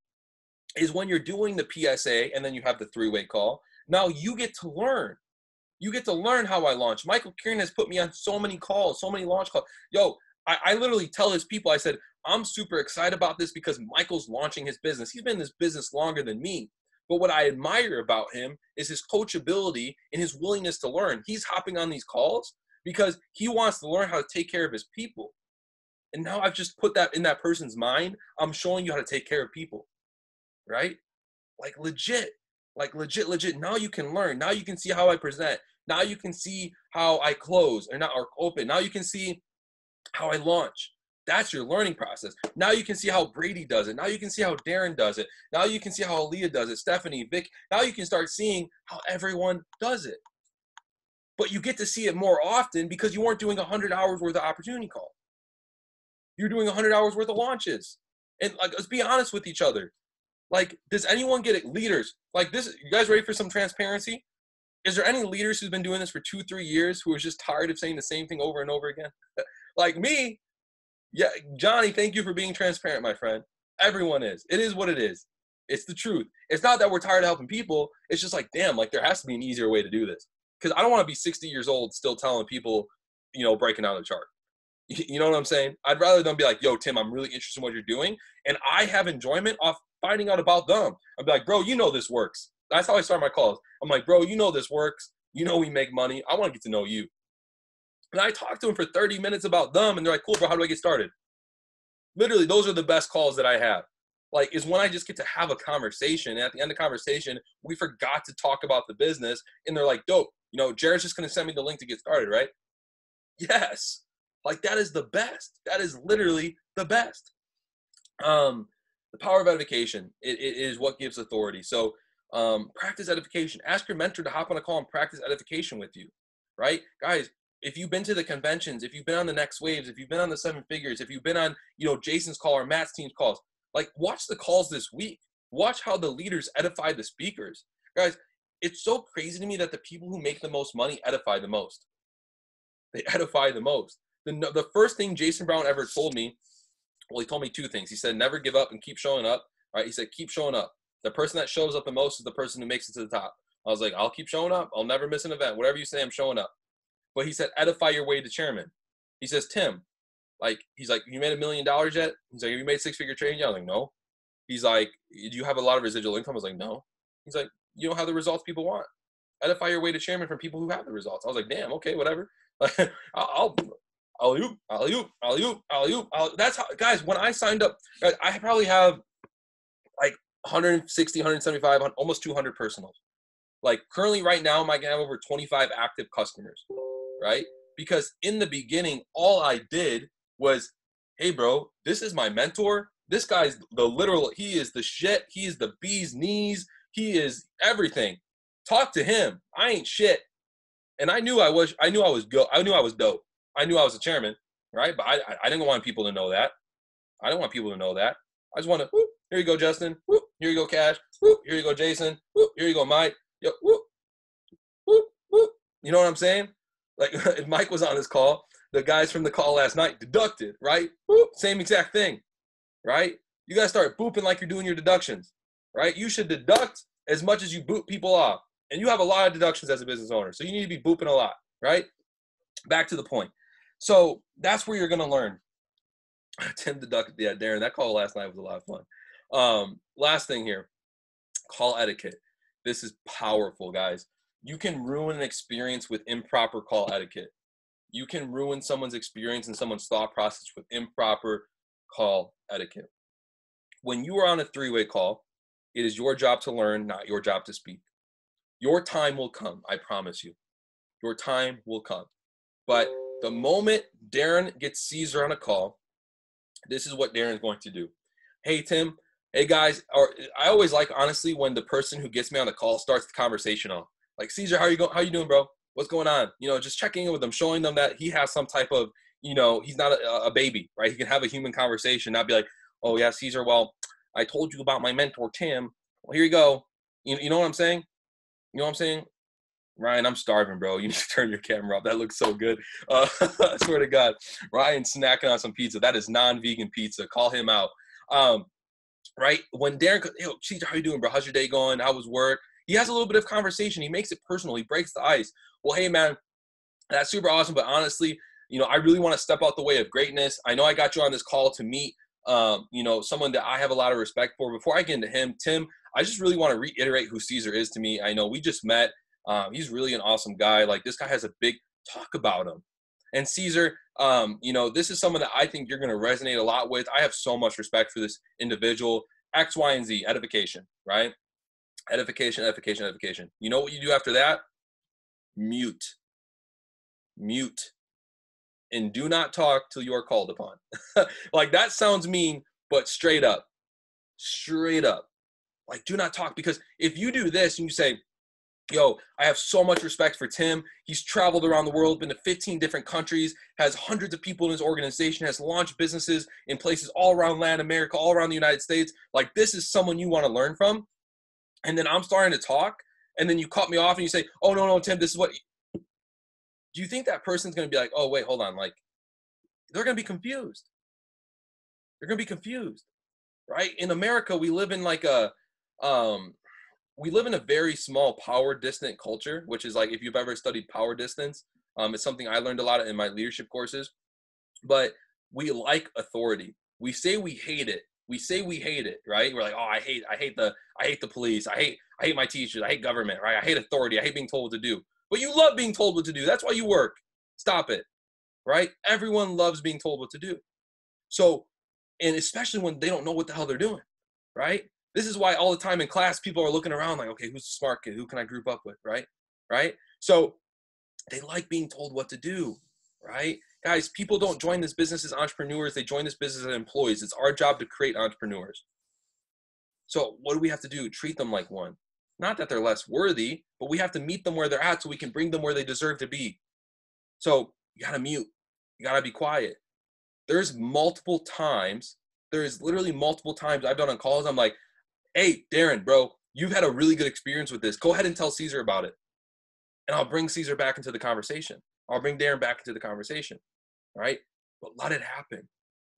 is when you're doing the PSA and then you have the three-way call, now you get to learn. You get to learn how I launch. Michael Kieran has put me on so many calls, so many launch calls. Yo, I literally tell his people, I said, I'm super excited about this because Michael's launching his business. He's been in this business longer than me. But what I admire about him is his coachability and his willingness to learn. He's hopping on these calls because he wants to learn how to take care of his people. And now I've just put that in that person's mind. I'm showing you how to take care of people, right? Like legit. Now you can learn. Now you can see how I present. Now you can see how I close or open. Now you can see how I launch. That's your learning process. Now you can see how Brady does it. Now you can see how Darren does it. Now you can see how Aaliyah does it, Stephanie, Vic. Now you can start seeing how everyone does it. But you get to see it more often because you weren't doing 100 hours worth of opportunity call. You're doing 100 hours worth of launches. And like, let's be honest with each other. Like, does anyone get it? Leaders like this? You guys ready for some transparency? Is there any leaders who's been doing this for 2-3 years who are just tired of saying the same thing over and over again? Like me? Yeah, Johnny, thank you for being transparent, my friend. Everyone is. It is what it is. It's the truth. It's not that we're tired of helping people. It's just like, damn, like there has to be an easier way to do this. Because I don't want to be 60 years old still telling people, breaking down the chart. You know what I'm saying? I'd rather them be like, yo, Tim, I'm really interested in what you're doing. And I have enjoyment off finding out about them. I'd be like, bro, this works. That's how I start my calls. I'm like, bro, this works. We make money. I want to get to know you. And I talk to them for 30 minutes about them. And they're like, cool, bro, how do I get started? Literally, those are the best calls that I have. Like, is when I just get to have a conversation. And at the end of the conversation, we forgot to talk about the business. And they're like, dope. Jared's just going to send me the link to get started, right? Yes. Like, that is the best. That is literally the best. The power of edification it is what gives authority. So practice edification. Ask your mentor to hop on a call and practice edification with you, right? Guys, if you've been to the conventions, if you've been on the Next Waves, if you've been on the Seven Figures, if you've been on, Jason's call or Matt's team's calls, like, watch the calls this week. Watch how the leaders edify the speakers. Guys, it's so crazy to me that the people who make the most money edify the most. They edify the most. The first thing Jason Brown ever told me, well, he told me two things. He said, never give up and keep showing up, right? He said, keep showing up. The person that shows up the most is the person who makes it to the top. I was like, I'll keep showing up. I'll never miss an event. Whatever you say, I'm showing up. But he said, edify your way to chairman. He says, Tim, he's like, you made $1 million yet? He's like, have you made six-figure trading yet? I was like, no. He's like, do you have a lot of residual income? I was like, no. He's like, you don't have the results people want. Edify your way to chairman from people who have the results. I was like, damn, okay, whatever. I'll That's how, guys, when I signed up, I probably have like 160, 175, almost 200 personals. Like, currently right now, I can have over 25 active customers, right? Because in the beginning, all I did was, hey, bro, this is my mentor. This guy's he is the shit. He is the bee's knees. He is everything. Talk to him. I ain't shit. And I knew I was dope. I knew I was a chairman, right? But I didn't want people to know that. I didn't want people to know that. I just want to, whoop, here you go, Justin. Whoop, here you go, Cash. Whoop, here you go, Jason. Whoop, here you go, Mike. Yo, whoop, whoop, whoop. You know what I'm saying? Like, if Mike was on this call, the guys from the call last night deducted, right? Whoop, same exact thing, right? You got to start booping like you're doing your deductions, right? You should deduct as much as you boot people off. And you have a lot of deductions as a business owner. So you need to be booping a lot, right? Back to the point. So that's where you're going to learn. Tim deducted, yeah, Darren, that call last night was a lot of fun. Last thing here, call etiquette. This is powerful, guys. You can ruin an experience with improper call etiquette. You can ruin someone's experience and someone's thought process with improper call etiquette. When you are on a three-way call, it is your job to learn, not your job to speak. Your time will come, I promise you. Your time will come. But the moment Darren gets Caesar on a call, this is what Darren's going to do. Hey, Tim. Hey, guys. Or I always like, honestly, when the person who gets me on the call starts the conversation off. Like, Caesar, how you doing, bro? What's going on? Just checking in with them, showing them that he has some type of, he's not a baby, right? He can have a human conversation, not be like, oh, yeah, Caesar, well, I told you about my mentor, Tim. Well, here you go. You know what I'm saying? You know what I'm saying? Ryan, I'm starving, bro. You need to turn your camera off. That looks so good. I swear to God. Ryan's snacking on some pizza. That is non-vegan pizza. Call him out. Right? When Darren, yo, Caesar, how you doing, bro? How's your day going? How was work? He has a little bit of conversation. He makes it personal. He breaks the ice. Well, hey, man, that's super awesome. But honestly, I really want to step out the way of greatness. I know I got you on this call to meet, someone that I have a lot of respect for. Before I get into him, Tim, I just really want to reiterate who Caesar is to me. I know we just met. He's really an awesome guy. Like, this guy has a big talk about him. And Caesar, this is someone that I think you're going to resonate a lot with. I have so much respect for this individual. X, Y, and Z, edification, right? Edification, edification, edification. You know what you do after that? Mute. Mute. And do not talk till you are called upon. Like, that sounds mean, but straight up. Straight up. Like, do not talk, because if you do this and you say, yo, I have so much respect for Tim. He's traveled around the world, been to 15 different countries, has hundreds of people in his organization, has launched businesses in places all around Latin America, all around the United States. Like, this is someone you want to learn from. And then I'm starting to talk, and then you cut me off and you say, oh, no, Tim, this is what. Do you think that person's going to be like, oh, wait, hold on. Like, they're going to be confused. They're going to be confused, right? In America, we live in like a we live in a very small power distant culture, which is like, if you've ever studied power distance, it's something I learned a lot in my leadership courses. But we like authority. We say we hate it. We say we hate it, right? We're like, oh, I hate the police. I hate my teachers. I hate government, right? I hate authority. I hate being told what to do. But you love being told what to do. That's why you work. Stop it, right? Everyone loves being told what to do. So, and especially when they don't know what the hell they're doing, right? This is why all the time in class, people are looking around like, okay, who's the smart kid? Who can I group up with, right? Right? So they like being told what to do, right? Guys, people don't join this business as entrepreneurs. They join this business as employees. It's our job to create entrepreneurs. So what do we have to do? Treat them like one. Not that they're less worthy, but we have to meet them where they're at so we can bring them where they deserve to be. So you got to mute. You got to be quiet. There's literally multiple times I've done on calls. I'm like, hey, Darren, bro, you've had a really good experience with this. Go ahead and tell Caesar about it. And I'll bring Caesar back into the conversation. I'll bring Darren back into the conversation, right? But let it happen.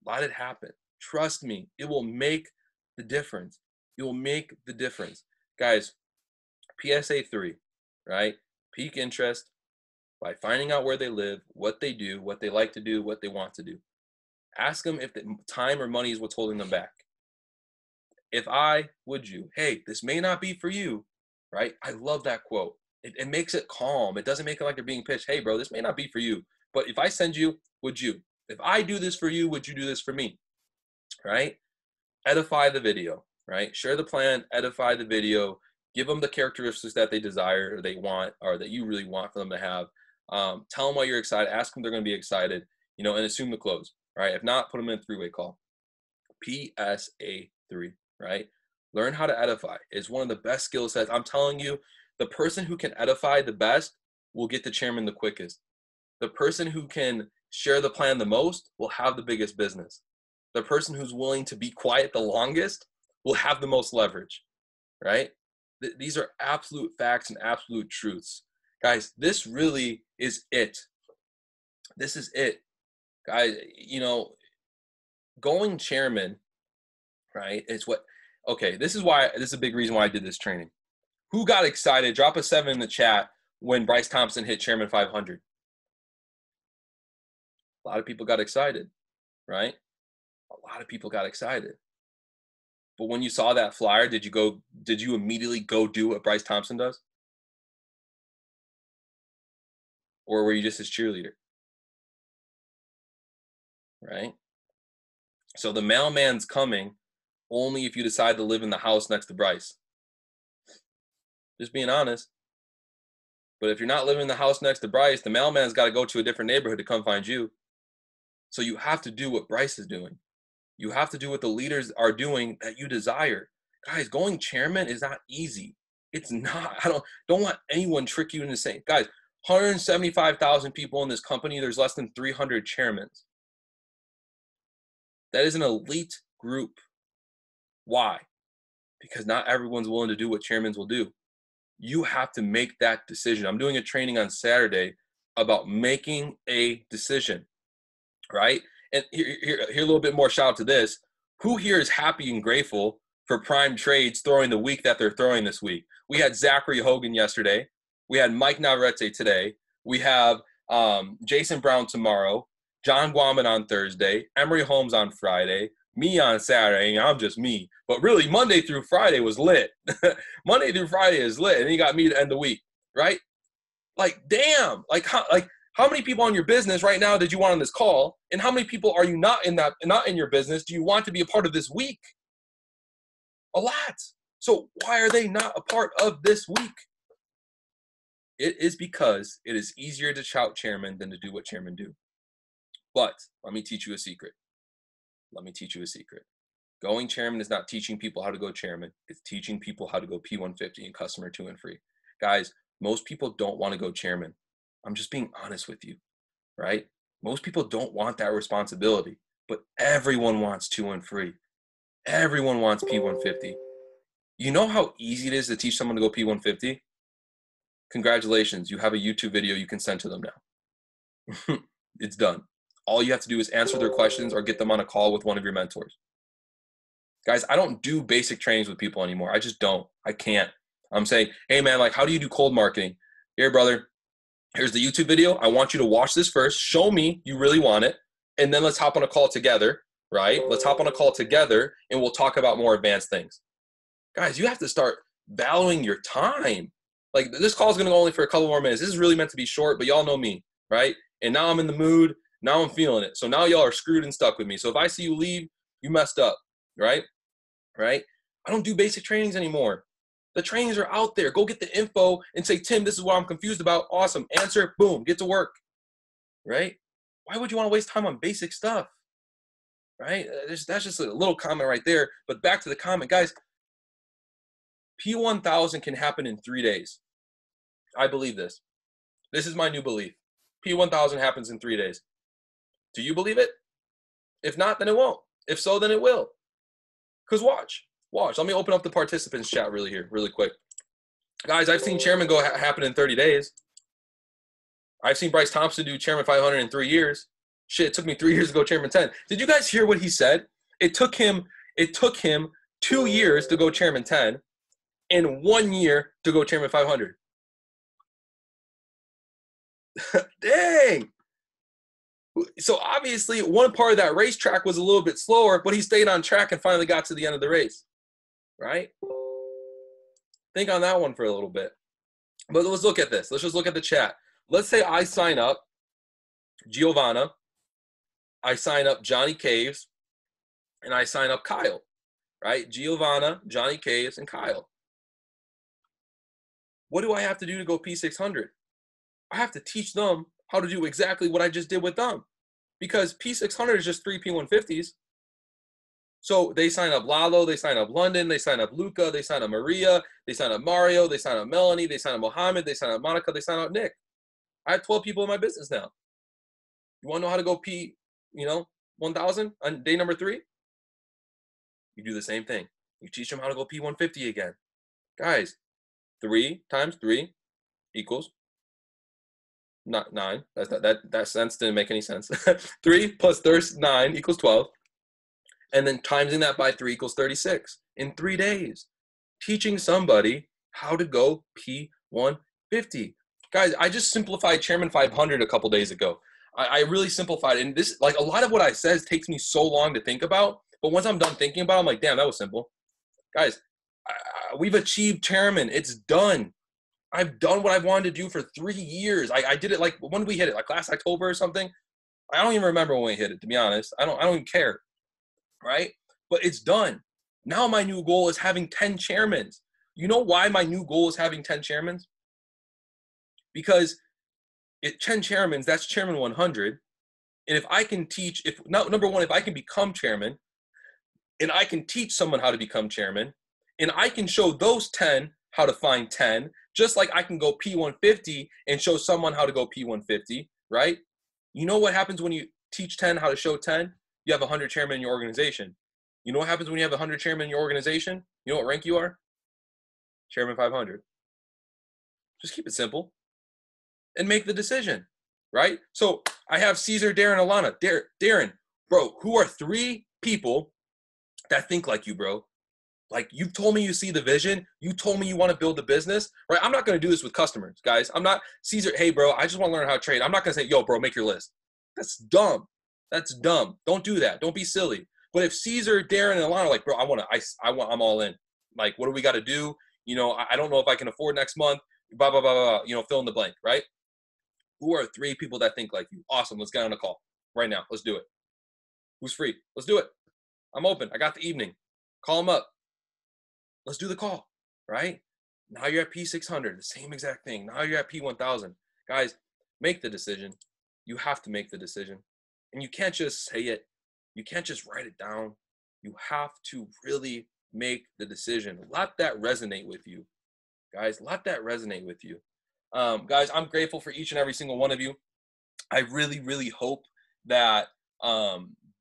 Let it happen. Trust me, it will make the difference. It will make the difference. Guys, PSA 3, right? Peak interest by finding out where they live, what they do, what they like to do, what they want to do. Ask them if the time or money is what's holding them back. Would you? Hey, this may not be for you, right? I love that quote. It makes it calm. It doesn't make it like they're being pitched. Hey, bro, this may not be for you. But if I send you, would you? If I do this for you, would you do this for me? Right? Edify the video, right? Share the plan, edify the video, give them the characteristics that they desire or they want or that you really want for them to have. Tell them why you're excited. Ask them they're going to be excited, and assume the close, right? If not, put them in a three-way call. PSA 3, right? Learn how to edify. It's one of the best skill sets. I'm telling you, the person who can edify the best will get the chairman the quickest. The person who can share the plan the most will have the biggest business. The person who's willing to be quiet the longest will have the most leverage, right? These are absolute facts and absolute truths. Guys, this really is it. This is it. Guys, going chairman, right? This is a big reason why I did this training. Who got excited? Drop a 7 in the chat when Bryce Thompson hit Chairman 500. A lot of people got excited, right? A lot of people got excited. But when you saw that flyer, did you immediately go do what Bryce Thompson does? Or were you just his cheerleader? Right? So the mailman's coming only if you decide to live in the house next to Bryce. Just being honest. But if you're not living in the house next to Bryce, the mailman's got to go to a different neighborhood to come find you. So you have to do what Bryce is doing. You have to do what the leaders are doing that you desire. Guys, going chairman is not easy. It's not. I don't want anyone trick you into saying, guys, 175,000 people in this company, there's less than 300 chairmen. That is an elite group. Why? Because not everyone's willing to do what chairmen will do. You have to make that decision. I'm doing a training on Saturday about making a decision, right? And here a little bit more shout out to this. Who here is happy and grateful for Prime Trades throwing the week that they're throwing this week? We had Zachary Hogan yesterday. We had Mike Navarrete today. We have Jason Brown tomorrow, John Guaman on Thursday, Emery Holmes on Friday, me on Saturday, and I'm just me. But really, Monday through Friday was lit. Monday through Friday is lit, and you got me to end the week, right? Like, damn. How many people in your business right now did you want on this call, and how many people are you not in your business do you want to be a part of this week? A lot. So why are they not a part of this week? It is because it is easier to shout chairman than to do what chairmen do. But let me teach you a secret. Going chairman is not teaching people how to go chairman. It's teaching people how to go P150 and customer 2 and free. Guys, most people don't want to go chairman. I'm just being honest with you, right? Most people don't want that responsibility, but everyone wants 2 and free. Everyone wants P150. You know how easy it is to teach someone to go P150? Congratulations, you have a YouTube video you can send to them now. It's done. All you have to do is answer their questions or get them on a call with one of your mentors. Guys, I don't do basic trainings with people anymore. I just don't. I can't. I'm saying, hey, man, like, how do you do cold marketing? Here, brother, here's the YouTube video. I want you to watch this first. Show me you really want it. And then let's hop on a call together, right? Let's hop on a call together and we'll talk about more advanced things. Guys, you have to start valuing your time. Like, this call is going to go only for a couple more minutes. This is really meant to be short, but y'all know me, right? And now I'm in the mood. Now I'm feeling it. So now y'all are screwed and stuck with me. So if I see you leave, you messed up, right? Right? I don't do basic trainings anymore. The trainings are out there. Go get the info and say, Tim, this is what I'm confused about. Awesome. Answer. Boom. Get to work. Right? Why would you want to waste time on basic stuff? Right? That's just a little comment right there. But back to the comment, guys. P1000 can happen in 3 days. I believe this. This is my new belief. P1000 happens in 3 days. Do you believe it? If not, then it won't. If so, then it will. Because watch. Let me open up the participants chat really quick. Guys, I've seen Chairman go happen in 30 days. I've seen Bryce Thompson do Chairman 500 in 3 years. Shit, it took me 3 years to go Chairman 10. Did you guys hear what he said? It took him 2 years to go Chairman 10 and 1 year to go Chairman 500. Dang. So obviously one part of that racetrack was a little bit slower, but he stayed on track and finally got to the end of the race, right? Think on that one for a little bit. But let's look at this. Let's just look at the chat. Let's say I sign up Giovanna, I sign up Johnny Caves, and I sign up Kyle, right? Giovanna, Johnny Caves, and Kyle. What do I have to do to go P600? I have to teach them how to do exactly what I just did with them, because P600 is just 3 P150s. So they sign up Lalo, they sign up London, they sign up Luca, they sign up Maria, they sign up Mario, they sign up Melanie, they sign up Mohammed, they sign up Monica, they sign up Nick. I have 12 people in my business now. You want to know how to go P, 1000 on day number 3? You do the same thing. You teach them how to go P150 again. Guys, 3 times 3 equals not 9. That sense didn't make any sense. 3 plus 9 equals 12. And then timesing that by 3 equals 36 in 3 days. Teaching somebody how to go P150. Guys, I just simplified Chairman 500 a couple days ago. I really simplified it. And this, like, a lot of what I says takes me so long to think about. But once I'm done thinking about it, I'm like, damn, that was simple. Guys, we've achieved Chairman. It's done. I've done what I've wanted to do for 3 years. I did it, like, when did we hit it? Like last October or something? I don't even remember when we hit it, to be honest. I don't even care. Right? But it's done. Now my new goal is having 10 chairmans. You know why my new goal is having 10 chairmans? Because 10 chairmans, that's Chairman 100. And if I can teach, number one, if I can become chairman, and I can teach someone how to become chairman, and I can show those 10 how to find 10, just like I can go P150 and show someone how to go P150, right? You know what happens when you teach 10 how to show 10? You have 100 chairmen in your organization. You know what happens when you have 100 chairmen in your organization? You know what rank you are? Chairman 500. Just keep it simple and make the decision, right? So I have Caesar, Darren, Alana. Darren, bro, who are 3 people that think like you, bro? Like, you've told me you see the vision. You told me you want to build a business, right? I'm not going to do this with customers, guys. I'm not, Caesar, hey, bro, I just want to learn how to trade. I'm not going to say, yo, bro, make your list. That's dumb. That's dumb. Don't do that. Don't be silly. But if Caesar, Darren, and Alana are like, bro, I'm all in. Like, what do we got to do? I don't know if I can afford next month. Blah, blah, blah, blah, fill in the blank, right? Who are 3 people that think like you? Awesome. Let's get on a call right now. Let's do it. Who's free? Let's do it. I'm open. I got the evening. Call them up. Let's do the call, right? Now you're at P600, the same exact thing. Now you're at P1000. Guys, make the decision. You have to make the decision. And you can't just say it. You can't just write it down. You have to really make the decision. Let that resonate with you. Guys, let that resonate with you. Guys, I'm grateful for each and every single one of you. I really, really hope that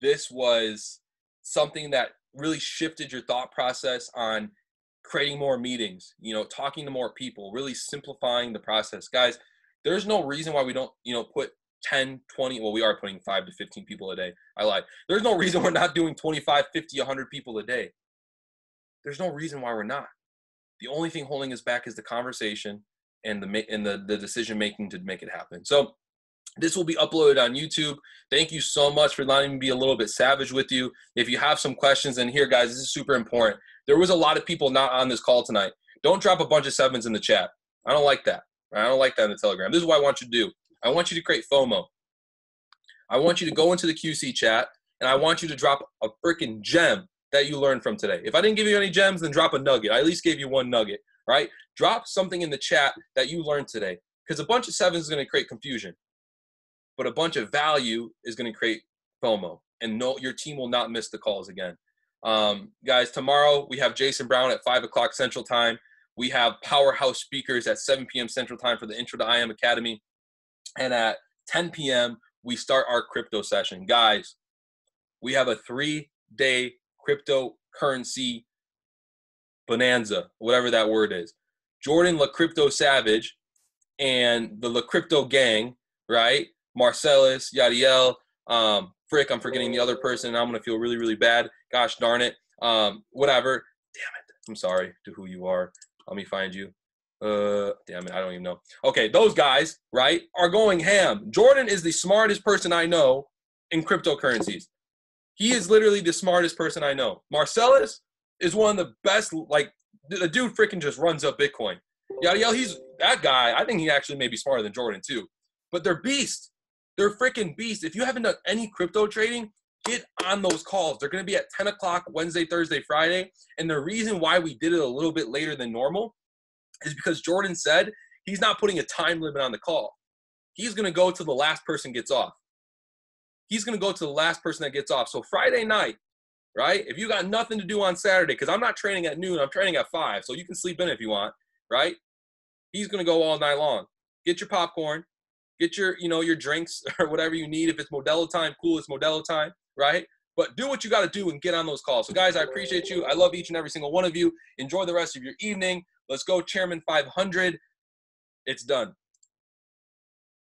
this was something that really shifted your thought process on creating more meetings, talking to more people, really simplifying the process. Guys, there's no reason why we don't, put 10, 20, well, we are putting 5 to 15 people a day. I lied. There's no reason we're not doing 25, 50, 100 people a day. There's no reason why we're not. The only thing holding us back is the conversation and the decision making to make it happen. So this will be uploaded on YouTube. Thank you so much for letting me be a little bit savage with you. If you have some questions, and here, guys, this is super important. There was a lot of people not on this call tonight. Don't drop a bunch of sevens in the chat. I don't like that. I don't like that in the Telegram. This is what I want you to do. I want you to create FOMO. I want you to go into the QC chat, and I want you to drop a freaking gem that you learned from today. If I didn't give you any gems, then drop a nugget. I at least gave you one nugget, right? Drop something in the chat that you learned today, because a bunch of sevens is going to create confusion, but a bunch of value is going to create FOMO, and no, your team will not miss the calls again. Guys, tomorrow we have Jason Brown at 5 o'clock Central Time. We have powerhouse speakers at 7 p.m. Central Time for the Intro to IM Academy. And at 10 p.m., we start our crypto session. Guys, we have a 3-day cryptocurrency bonanza, whatever that word is. Jordan La Crypto Savage and the La Crypto gang, right? Marcellus, Yadiel, Frick, I'm forgetting the other person. I'm going to feel really, really bad. Gosh darn it. Whatever. Damn it. I'm sorry to who you are. Let me find you. Damn it. I don't even know. Okay, those guys, right, are going ham. Jordan is the smartest person I know in cryptocurrencies. He is literally the smartest person I know. Marcellus is one of the best, like, the dude freaking just runs up Bitcoin. Yadiel, he's that guy. I think he actually may be smarter than Jordan too. But they're beasts. They're freaking beasts. If you haven't done any crypto trading, get on those calls. They're going to be at 10 o'clock Wednesday, Thursday, Friday. And the reason why we did it a little bit later than normal is because Jordan said he's not putting a time limit on the call. He's going to go till the last person gets off. He's going to go to the last person that gets off. So Friday night, right, if you got nothing to do on Saturday, because I'm not training at noon, I'm training at 5, so you can sleep in if you want, right? He's going to go all night long. Get your popcorn. Get your, your drinks or whatever you need. If it's Modelo time, cool, it's Modelo time, right? But do what you got to do and get on those calls. So, guys, I appreciate you. I love each and every single one of you. Enjoy the rest of your evening. Let's go, Chairman 500. It's done.